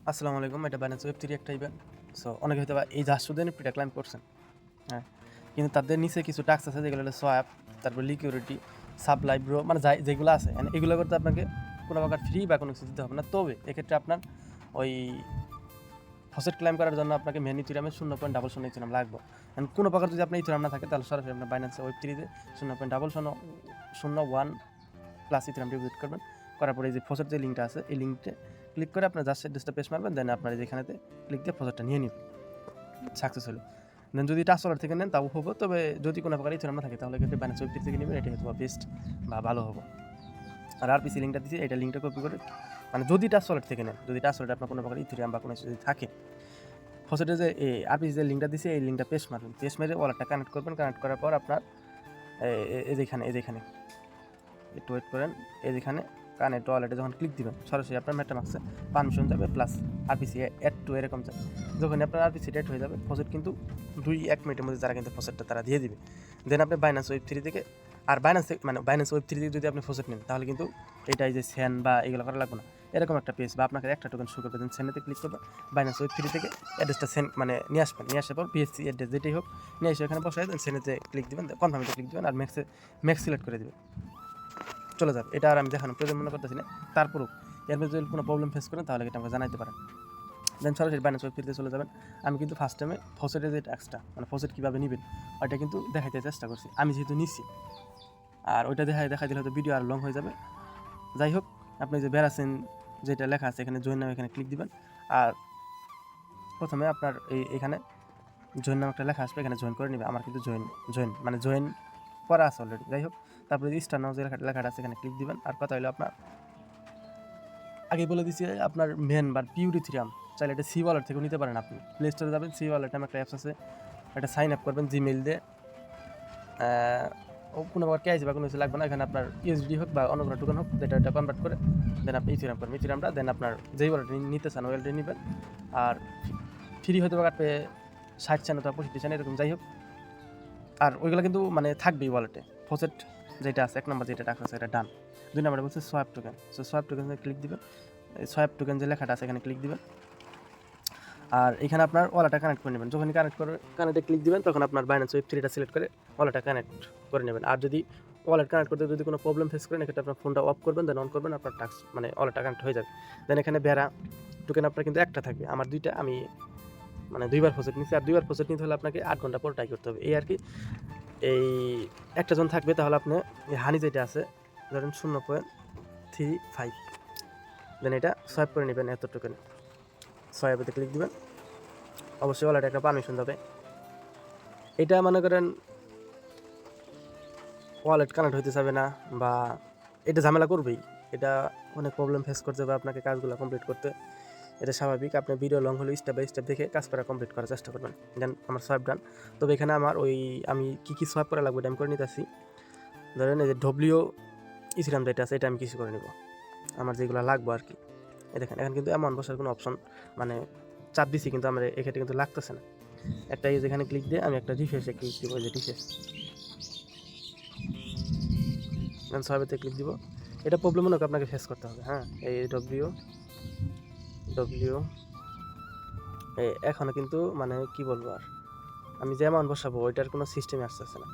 আসসালামু আলাইকুম। এটা বাইন্যান্স ওয়েব 3 একটা ইভেন্ট। সো অনেকে হয়তোবা এই জাস্ট শুধু এনএফটিটা ক্লাইম করছেন। হ্যাঁ, কিন্তু তাদের নিচে কিছু টাস্ক আছে যেগুলো হলো সোয়াপ, তারপর লিকিউরিটি, সাপ্লাই ব্রো মানে যেগুলো আছে এগুলো করতে আপনাকে কোনো প্রকার ফ্রি বা কোনো কিছু দিতে হবে না। তবে এক্ষেত্রে আপনার ওই ফসেট ক্লাইম করার জন্য আপনাকে মেন ইথিরিয়ামে 0.00 ইথিরিয়াম লাগবে। কোনো প্রকার যদি আপনার ইথিরিয়াম না থাকে তাহলে সরাসরি আপনার বাইন্যান্স ওয়েব 3 তে 0.0001 প্লাস ইথিরিয়াম ডিপোজিট করবেন। করার পরে এই যে ফসেট যে লিঙ্কটা আছে এই লিঙ্কে ক্লিক করে আপনার জাস্ট অ্যাড্রেসটা পেস্ট মারবেন, দেন আপনার যেখানেতে ক্লিক দিয়ে ফসেটটা নিয়ে নিবেন। সাকসেস হলো। দেন যদি টাচ ওয়ালেট থেকে নেন তাও হবো, তবে যদি কোনো প্রকার ইথিরিয়াম না থাকে তাহলে কিন্তু বাইন্যান্স ওয়েব 3 থেকে নেবেন, এটা হয়তো বেস্ট বা ভালো হবে। আর আরপিসি লিঙ্কটা দিয়েছি, এটা লিঙ্কটা কপি করে মানে যদি টাচ ওয়ালেট থেকে নেন, যদি টাচ ওয়ালেট আপনার কোনো প্রকার ইথিরিয়াম বা কোনো কিছু যদি থাকে, ফসেটে যে আরপিসি যে লিঙ্কটা দিয়েছি এই লিঙ্কটা পেস্ট মারবেন, পেস্ট মেরে ওয়ালেটটা কানেক্ট করবেন। কানেক্ট করার পর আপনার এই যেখানে একটু ওয়েট করেন, এই যেখানে কানেক্ট ওয়ালেটে যখন ক্লিক দিবেন সরাসরি আপনার মেটামাক্সে পারমিশন যাবে প্লাস আরপিসি অ্যাড টু এরকম যাবে। যখন আপনার আরপিসি অ্যাড হয়ে যাবে ফসেট কিন্তু 2-1 মিনিটের মধ্যে তারা কিন্তু ফসেটটা তারা দিয়ে দিবে। দেন আপনি বাইন্যান্স ওয়েব 3 থেকে আর বাইন্যান্স ওয়েব 3 থেকে যদি আপনি ফসেট নেন তাহলে কিন্তু এটাই যে সেন বা এগুলো করা লাগবে না। এরকম একটা পেজ বা আপনাকে একটা টোকেন শো করবে, দেন সেনেতে ক্লিক করবে, বাইন্যান্স ওয়েব 3 থেকে অ্যাড্রেসটা সেন্ড মানে নিয়ে আসবেন, নিয়ে আসার পর পিএসসি অ্যাড্রেস যেটাই হোক নিয়ে এসে এখানে বসাই দেন, সেনেতে ক্লিক দিবেন, কনফার্মেতে ক্লিক দিবেন আর ম্যাক্স সিলেক্ট করে দেবেন, চলে যাবে। এটা আর আমি দেখানোর প্রয়োজন মনে করতেছি না। তারপরও এর মধ্যে যদি কোনো প্রবলেম ফেস করেন তাহলে এটা আমাকে জানাইতে পারেন। দেন সরাসরি বাইন্যান্স ওয়েব 3 তে চলে যাবেন। আমি কিন্তু ফার্স্ট টাইমে ফসেটের যে ট্যাক্সটা মানে ফসেট কীভাবে নেবেন ওইটা কিন্তু দেখাইতে চেষ্টা করছি, আমি যেহেতু নিচ্ছি। আর ওইটা দেখাই দিলে হয়তো ভিডিও আর লং হয়ে যাবে। যাই হোক, আপনি যে বেরাসেন যেটা লেখা আছে এখানে জয়েন নামে এখানে ক্লিক দিবেন। আর প্রথমে আপনার এখানে জয়েন নাম একটা লেখা আসবে, এখানে জয়েন করে নেবে। আমার কিন্তু জয়েন করা আছে অলরেডি। যাই হোক, তারপরে স্টার নাও যে লেখাটা আছে এখানে ক্লিক দিবেন। আর কথা হলো আপনার আগে বলে দিচ্ছি আপনার মেন বা পিউর ইথিরিয়াম চাইলে এটা সি ওয়ালেট থেকেও নিতে পারেন। আপনি প্লে স্টোরে যাবেন, সি ওয়ালেট নামে একটা অ্যাপস আছে, এটা সাইন আপ করবেন জিমেইল দিয়ে। কোনো প্রকার কেআইসি বা কোনো কিছু লাগবে না। এখানে আপনার ইউএসডি হোক বা অন্য কোনো টোকেন হোক এটা কনভার্ট করে দেন আপনি ইথিরিয়াম করবেন। ইথিরিয়ামটা দেন আপনার যেই ওয়ালেট নিতে চান ওয়ালেটে নেবেন। আর ফ্রি হয়তো কাটবে 60 চান অথবা 65 চান এরকম। যাই হোক, আর ওইগুলো কিন্তু মানে থাকবেই ওয়ালেটে। ফসেট যেটা আছে 1 নম্বর যেটা টাকা আছে এটা ডান। 2 নম্বরে বলছে সোয়াপ টোকেন। সো সোয়াপ টোকেনে ক্লিক দিবেন, সোয়াপ টোকেন যে লেখাটা আছে এখানে ক্লিক দিবেন। আর এখানে আপনার ওয়ালেটটা কানেক্ট করে নেবেন। যখনই কানেক্টে ক্লিক দিবেন তখন আপনার বাইন্যান্স ওয়েব 3টা সিলেক্ট করে ওয়ালেটটা কানেক্ট করে নেবেন। আর যদি ওয়ালেট কানেক্ট করতে যদি কোনো প্রবলেম ফেস করেন এক্ষেত্রে আপনার ফোনটা অফ করবেন, দেন অন করবেন, আপনার টাস্ক মানে ওয়ালেটটা কানেক্ট হয়ে যাবে। দেন এখানে বেড়া টোকেন আপনার কিন্তু একটা থাকবে, আমার 2টা, আমি মানে 2বার ফসেট নিচ্ছি। আর 2বার ফসেট নিতে হলে আপনাকে 8 ঘন্টা পর ট্রাই করতে হবে, এই আর কি। এই একটা জন থাকবে তাহলে আপনি হানি যেটা আছে ধরেন 0.35, দেন এটা সোয়াইপ করে নেবেন এত টোকেন। সোয়াইপেতে ক্লিক দিবেন, অবশ্যই ওয়ালেটে একটা পারমিশন যাবে। এটা মনে করেন ওয়ালেট কানেক্ট হইতে চাবে না বা এটা ঝামেলা করবেই, এটা অনেক প্রবলেম ফেস করতে হবে আপনাকে কাজগুলো কমপ্লিট করতে, এটা স্বাভাবিক। আপনি ভিডিও লং হলে স্টেপ বাই স্টেপ দেখে কাজ করা কমপ্লিট করার চেষ্টা করবেন। দেন আমার সোয়াইপ ডান। তবে এখানে আমার আমি কী সোয়াইপ করা লাগবে এটা আমি করে নিতেছি। ধরেন এই যে ডব্লিউ ইথিরিয়াম যেটা আছে এটা আমি কিছু করে নেব, আমার যেগুলো লাগবে আর কি। দেখেন এখানে কিন্তু অ্যামাউন্ট বসার কোনো অপশন মানে চাপ দিছি, কিন্তু আমার এক্ষেত্রে কিন্তু লাগতেছে না। একটা যেখানে ক্লিক দিয়ে আমি একটা রিফ্রেশে ক্লিক দিব, এই যে রিফ্রেশ, দেন সোয়াইপেতে ক্লিক দিব। এটা প্রবলেম মনে আপনাকে ফেস করতে হবে। হ্যাঁ, এই ডব্লিউ এখনও কিন্তু মানে কি বলবো আর, আমি যে অ্যামাউন্ট বসাবো ওইটার কোনো সিস্টেমে আসতেছে না।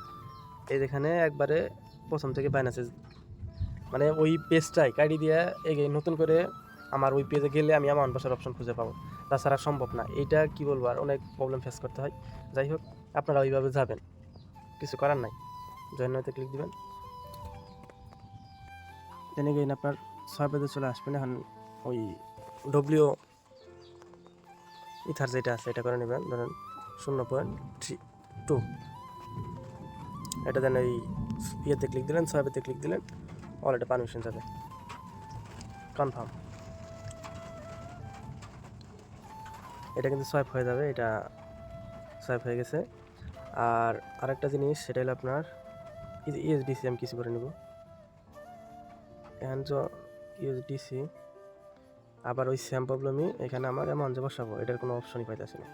এই যেখানে একবারে প্রথম থেকে বাইনান্সে মানে ওই পেজটাই কাইডি দিয়ে নতুন করে আমার ওই পেজে গেলে আমি অ্যামাউন্ট বসার অপশন খুঁজে পাবো, তাছাড়া সম্ভব না। এইটা কি বলবো আর, অনেক প্রবলেম ফেস করতে হয়। যাই হোক, আপনারা ওইভাবে যাবেন, কিছু করার নাই। জয়েন হইতে ক্লিক দিবেন, দেন এগেইন আপনার ছয় পেজে চলে আসবেন। এখন ওই ডব্লিউ ইথার যেটা আছে এটা করে নেবেন, ধরেন 0.32, এটা দেন ওই ইয়েতে ক্লিক দিলেন, ছয় পেজে ক্লিক দিলেন, ওয়ালেটে পারমিশন যাবে, কনফার্ম। এটা কিন্তু সোয়াইপ হয়ে যাবে, এটা সোয়াইপ হয়ে গেছে। আর আরেকটা জিনিস সেটা হলো আপনার ইউএসডিসি আমি কিছু করে নেব। এখন ইউএসডিসি আবার ওই সেম প্রবলেমই, এখানে আমার অ্যামাউন্ট যে বসাবো এটার কোনো অপশনই পাইতেছি না।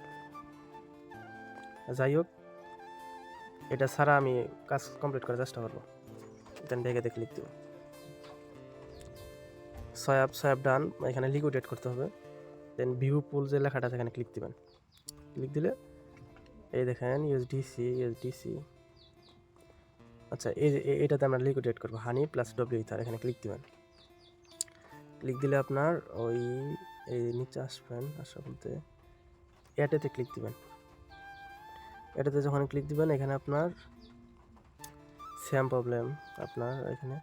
যাই হোক, এটা ছাড়া আমি কাজ কমপ্লিট করার চেষ্টা করবো। দেন ভেগেতে ক্লিক দেব, সোয়াপ ডান। এখানে লিকুইডেট করতে হবে, দেন ভিউ পুল যে লেখাটা আছে এখানে ক্লিক দিবেন। ক্লিক দিলে এই দেখেন ইউএসডিসি। আচ্ছা এটাতে আমরা লিকুইডেট করবো হানি প্লাস ডব্লিউ ইথার, এখানে ক্লিক দিবেন। ক্লিক দিলে আপনার ওই এই নিচে আসবেন, আসা বলতে এটাতে ক্লিক দিবেন। এটাতে যখন ক্লিক দিবেন এখানে আপনার সেম প্রবলেম, আপনার এখানে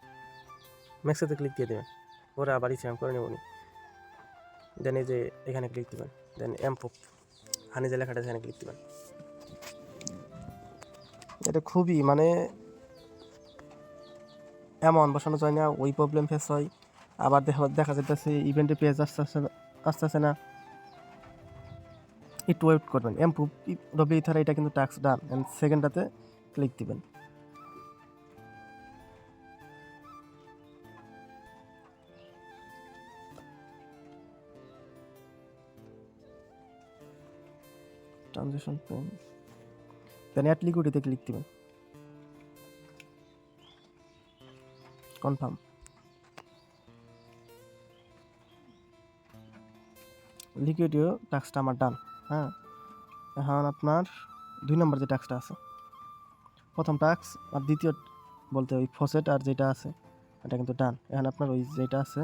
ম্যাক্সেতে ক্লিক দিয়ে দেবেন, পরে আবার সেম করে নেব। দেন এই যে এখানে ক্লিক দিবেন, দেন এমপপ হানি যে লেখাটা এখানে ক্লিক দিবেন। এটা খুবই মানে এমন বসানো যায় না, ওই প্রবলেম ফেস হয়। আবার দেখা যাইতেছে ইভেন্টে পেজ আসতেছে না, একটু ওয়েট করবেন। এমপপ ডব্লিউ ইথার এটা কিন্তু টাস্ক ডান, এন্ড সেকেন্ডটাতে ক্লিক দিবেন। ট্রানজিশন পেন, দেন অ্যাড লিকুইডিতে ক্লিক দিবেন, কনফার্ম। লিকুইডিও টাস্কটা আমার ডান। হ্যাঁ, এখন আপনার 2 নম্বর যে টাস্কটা আছে, প্রথম টাস্ক আর দ্বিতীয় বলতে ওই ফসেট আর যেটা আছে এটা কিন্তু ডান। এখন আপনার ওই যেটা আছে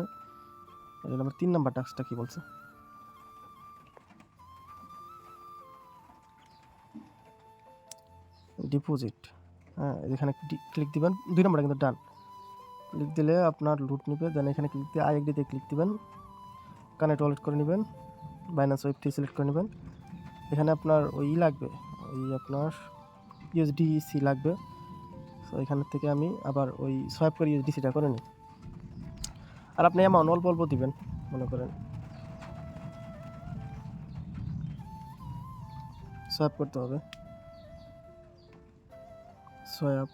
এটা আমার 3 নম্বর টাস্কটা কি বলছে, ডিপোজিট। হ্যাঁ, এখানে ক্লিক দিবেন, 2 নম্বরটা কিন্তু ডান। ক্লিক দিলে আপনার লুট নিবে, দেন এখানে ক্লিক দিয়ে আইএক্সডিতে ক্লিক দিবেন, কানেক্ট ওয়ালেট করে নেবেন, বাইন্যান্স ওয়েব3 সিলেক্ট করে নেবেন। এখানে আপনার ওই লাগবে, ওই আপনার ইউএসডিসি লাগবে। সো এখান থেকে আমি আবার ওই সোয়াইপ করে ইউএসডিসিটা করে নিই। আর আপনি অ্যামাউন্ট অল্প অল্প দিবেন, মনে করেন সোয়াইপ করতে হবে, সোয়াইপ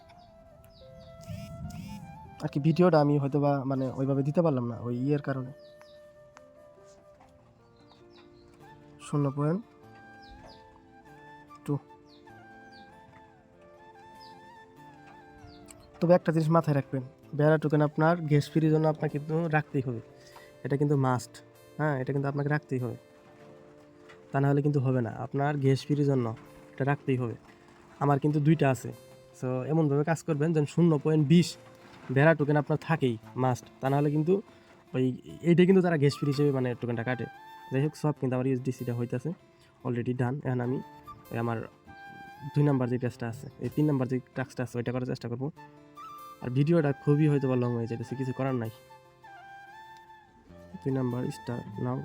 আর কি। ভিডিওটা আমি হয়তো বা মানে ওইভাবে দিতে পারলাম না ওই ইয়ের কারণে। 0.2। তবে একটা জিনিস মাথায় রাখবেন, বেড়া টোকেন আপনার গ্যাস ফ্রির জন্য আপনাকে কিন্তু রাখতেই হবে, এটা কিন্তু মাস্ট। হ্যাঁ, এটা কিন্তু আপনাকে রাখতেই হবে, তা না হলে কিন্তু হবে না। আপনার গ্যাস ফ্রির জন্য এটা রাখতেই হবে। আমার কিন্তু 2টা আছে। সো এমনভাবে কাজ করবেন যেন 0.20 ভেড়া টোকেন আপনার থাকেই মাস্ট, তা না হলে কিন্তু ওই এইটা কিন্তু তারা গ্যাস ফ্রি হিসেবে মানে টোকেনটা কাটে। যাই হোক, সব কিন্তু আমার ইউএসডিসিটা হইতেছে অলরেডি ডান। এখন আমি ওই আমার 2 নম্বর যে পেজটা আছে, এই 3 নম্বর যে টাস্কটা আছে ওইটা করার চেষ্টা করবো। আর ভিডিওটা খুবই হয়তো বা লং হয়ে যেতেছে, কিছু করার নাই। 2 নম্বর স্টার নাও,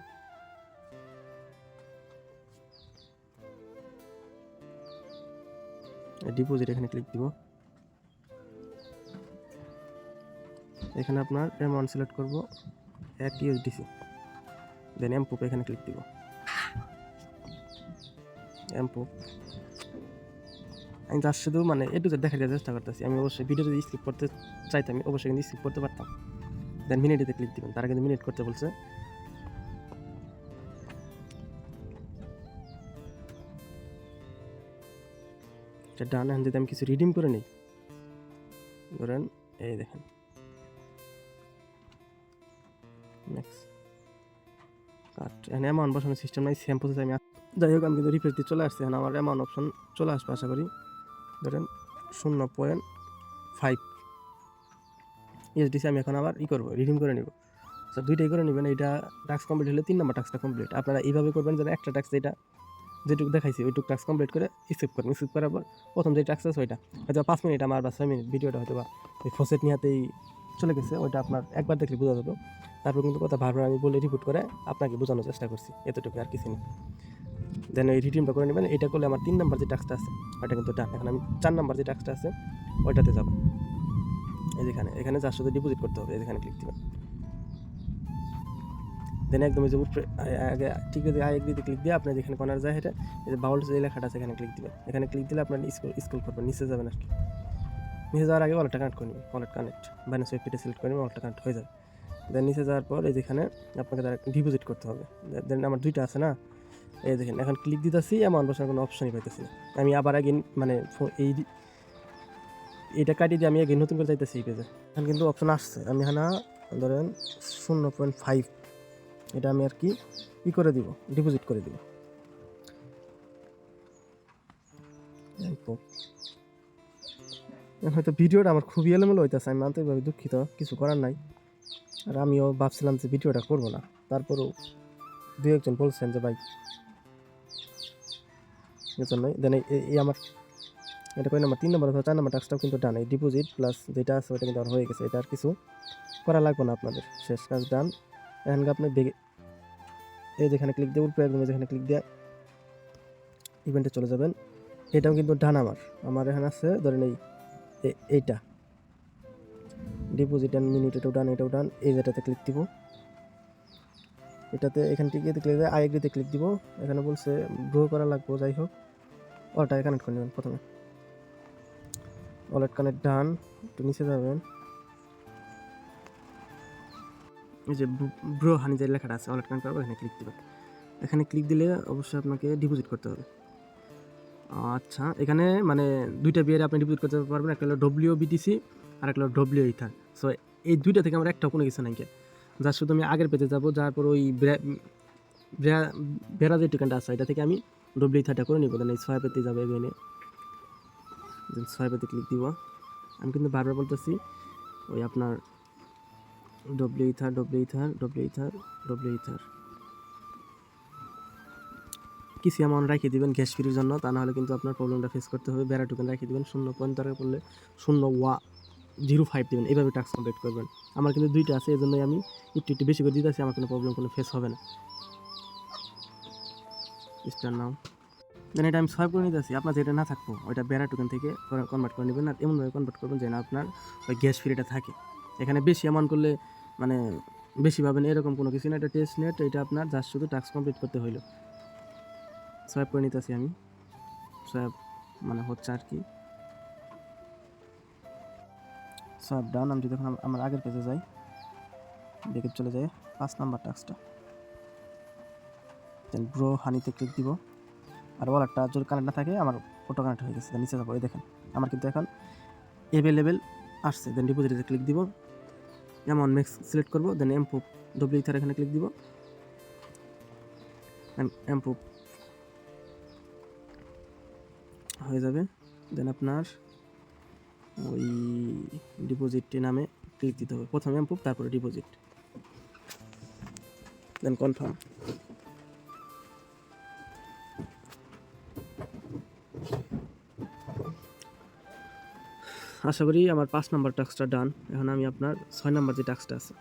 ডিপোজিট এখানে ক্লিক দিব। এখানে আপনার অ্যামাউন্ট সিলেক্ট করব 1 ইউএসডিসি, দেন এমপপ এখানে ক্লিক দিব। এমপপ আমি তার শুধু মানে একটু দেখার চেষ্টা করতেছি। আমি অবশ্যই ভিডিও যদি স্কিপ করতে চাইতাম আমি অবশ্যই কিন্তু স্কিপ করতে পারতাম। দেন মিনিটেতে ক্লিক দিবেন, তারা কিন্তু মিনিট করতে বলছে। এটা ডান। এখন যদি আমি কিছু রিডিম করে নিই, ধরেন এই দেখেন নেক্সট কাট, এখানে অ্যামাউন্ট বসানোর সিস্টেম নাই, সেম প্রসেস আমি। যাই হোক, আমি কিন্তু রিফ্রেশ দিয়ে চলে আসছি। এখন আমার অ্যামাউন্ট অপশন চলে আসবে আশা করি। ধরেন 0.5 ইউএসডিসি আমি এখন আবার করবো, রিডিম করে নিব। তো 2টাই করে নেবেন। এইটা টাস্ক কমপ্লিট হলে 3 নম্বর টাস্কটা কমপ্লিট। আপনারা এইভাবে করবেন যেন একটা টাস্ক যেটুকু দেখাইছি ওইটুকু টাস্ক কমপ্লিট করে স্কিপ করবেন। স্কিপ করার পর প্রথম যে টাস্ক আছে ওইটা হয়তো 5 মিনিট আমার বা 6 মিনিট ভিডিওটা হয়তো বা ওই ফসেট নিহাতেই চলে গেছে, ওইটা আপনার একবার দেখলে বোঝা যাবে। তারপর কিন্তু কথা বারবার আমি বলে রিপিট করে আপনাকে বোঝানোর চেষ্টা করছি, এতটুকু আর কিছু নেই। দেন ওই রিডিমটা করে নেবেন। এটা করলে আমার 3 নম্বর যে টাস্কটা আছে ওইটা কিন্তু ডান। এখন আমি 4 নম্বর যে টাস্কটা আছে ওইটাতে যাব। এখানে যার সাথে ডিপোজিট করতে হবে এখানে ক্লিক দিবেন। দেন একদম এই যে উপরে আগে ঠিক আছে আইএক্সডিতে ক্লিক দিয়ে আপনি যেখানে কর্নার যায় এটা এই যে বাউল যে লেখাটা আছে এখানে ক্লিক দিবেন। এখানে ক্লিক দিলে আপনার স্ক্রল করবেন, নিচে যাবেন আর কি। নিচে যাওয়ার আগে ওয়ালেটটা কানেক্ট করে নেবেন, ওয়ালেট কানেক্ট বাইন্যান্স ওয়েবটা সিলেক্ট করে নেবেন, ওয়ালেটটা কানেক্ট হয়ে যাবে। দেন নিচে যাওয়ার পর এই যেখানে আপনাকে তারা ডিপোজিট করতে হবে। দেন আমার 2টা আছে না, এই দেখেন এখন ক্লিক দিতেছি, অ্যামাউন্ট বসানোর কোনো অপশনই পাইতেছি না। আমি আবার আগে মানে এইটা কাটিয়ে দিয়ে আমি আগে নতুন করে যাইতেছি এই পেজে। এখন কিন্তু অপশন আসছে, আমি এখানে ধরেন 0.5 এটা আমি আর কি করে দিব, ডিপোজিট করে দিব। হয়তো ভিডিওটা আমার খুবই এলোমেলো হইতেছে, আমি আন্তরিকভাবে দুঃখিত, কিছু করার নাই। আর আমিও ভাবছিলাম যে ভিডিওটা করব না, তারপরেও দু একজন বলছেন যে ভাই, এর জন্যই দেন এই আমার এটা কয় নাম্বার 3 নম্বর অথবা 4 নম্বর টাস্কটাও কিন্তু ডান। এই ডিপোজিট প্লাস যেটা আছে ওটা কিন্তু আর হয়ে গেছে, এটা আর কিছু করা লাগবে না আপনাদের, শেষ কাজ ডান। এখন আপনি এই যেখানে ক্লিক দিয়ে উপরে একদম যেখানে ক্লিক দিয়ে ইভেন্টে চলে যাবেন। এটাও কিন্তু ডান আমার এখানে আছে ধরেন এইটা ডিপোজিট অ্যান্ড মিনিট, এটাও ডান। এই যেটাতে ক্লিক দিব, এটাতে এখান থেকে ক্লিক দিয়ে আই এগ্রিতে ক্লিক দিব। এখানে বলছে গ্রো করা লাগবে, যাই হোক ওটা কানেক্ট করে নেবেন। প্রথমে ওয়ালেট কানেক্ট ডান, একটু নিচে যাবেন, এই যে ব্রো হানি যে লেখাটা আছে ওয়ালেট কানেক্ট করবো, এখানে ক্লিক দেবেন। এখানে ক্লিক দিলে অবশ্যই আপনাকে ডিপোজিট করতে হবে। আচ্ছা, এখানে মানে দুইটা বিয়ারে আপনি ডিপোজিট করতে পারবেন, একটা হলো WBTC আর একটা হলো ডব্লিউ ইথার। সো এই দুইটা থেকে আমার একটা কোনো কিছু নাই, যার শুধু আমি আগের পেজে যাবো, যার পর ওই বেড়া যে টিকানটা আছে এটা থেকে আমি ডব্লিউ ইথারটা করে নিব। দেন এই সোয়াইপেতে যাবে, এখানে দেন সোয়াইপেতে ক্লিক দিব। আমি কিন্তু বারবার বলতেছি ওই আপনার ডব্লিউ ইথার কিছু অ্যামাউন্ট রাখিয়ে দিবেন গ্যাস ফ্রির জন্য, তা নাহলে কিন্তু আপনার প্রবলেমটা ফেস করতে হবে। বেড়া টোকেন রাখিয়ে দিবেন 0 দরকার পড়লে 0.05 দেবেন, এইভাবে টাস্ক কমপ্লিট করবেন। আমার কিন্তু দুইটা আছে, এই জন্যই আমি একটু বেশি করে দিতেছি, আমার কোনো প্রবলেম ফেস হবে না। স্টার নাও দেন এটা আমি সোয়াইপ করে নিতেছি। আপনার যেটা না থাকবো ওইটা বেড়া টোকেন থেকে কনভার্ট করে নেবেন, আর এমনভাবে কনভার্ট করবেন যেন আপনার ওই গ্যাস ফ্রিটা থাকে। এখানে বেশি অ্যামাউন্ট করলে মানে বেশি পাবেন এরকম কোনো কিছু না, এটা টেস্ট নেট, এটা আপনার জাস্ট শুধু টাস্ক কমপ্লিট করতে হইলো। সোয়াইপ করে নিতেছি আমি, সোয়াইপ মানে হচ্ছে আর কি সোয়াইপ ডান। আমি যদি এখন আমার আগের পেজে যাই, ব্যাকে চলে যায় 5 নাম্বার টাস্কটা, দেন ব্রো হানিতে ক্লিক দিব। আর ওয়ালেটটা যদি কানেক্ট না থাকে আমার অটো কানেক্ট হয়ে গেছে, নিচে যাবো, এই দেখেন আমার কিন্তু এখন অ্যাভেলেবেল আসছে। দেন ডিপোজিটে ক্লিক দিব, অ্যামাউন্ট ম্যাক্স সিলেক্ট করবো, দেন এমপ্রুভ ডব্লিউ ইথার এখানে ক্লিক দিব, এমপ্রুভ হয়ে যাবে। দেন আপনার ওই ডিপোজিটটি নামে ক্লিক দিতে হবে, প্রথমে এমপ্রুভ তারপরে ডিপোজিট, দেন কনফার্ম। আশা করি আমার 5 নাম্বার টাস্কটা ডান। এখন আমি আপনার 6 নাম্বার যে টাস্কটা আছে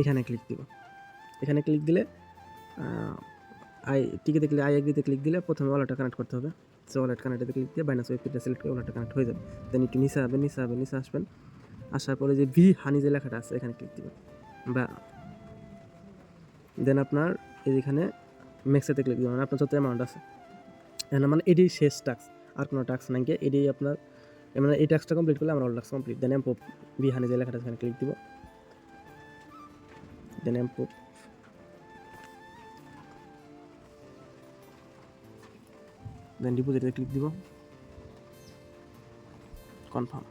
এখানে ক্লিক দিব। এখানে ক্লিক দিলে টিকেতে ক্লিক আই এগ্রিতে ক্লিক দিলে প্রথমে ওয়ালেটটা কানেক্ট করতে হবে। সো ওয়ালেট কানেক্টে ক্লিক দিয়ে বাইনান্স ওয়েবসাইটটা সিলেক্ট করে ওয়ালেটটা কানেক্ট হয়ে যাবে। দেন একটু নিচে আসবেন, আসার পরে যে ভি হানি যে লেখাটা আছে এখানে ক্লিক দিবেন, বা দেন আপনার এখানে ম্যাক্সেতে ক্লিক দিবেন, আপনার যত অ্যামাউন্ট আছে এখানে মানে এটাই শেষ টাস্ক, আর কোনো টাস্ক নাই, এটাই আপনার মানে এই টাস্কটা কমপ্লিট করলে আমার অল টাস্ক কমপ্লিট। দেন এমপ্রুভ ভি হানি যে লেখাটা এখানে ক্লিক দিব, দেন এমপ্রুভ, দেন ডিপোজিটে ক্লিক দিব, কনফার্ম।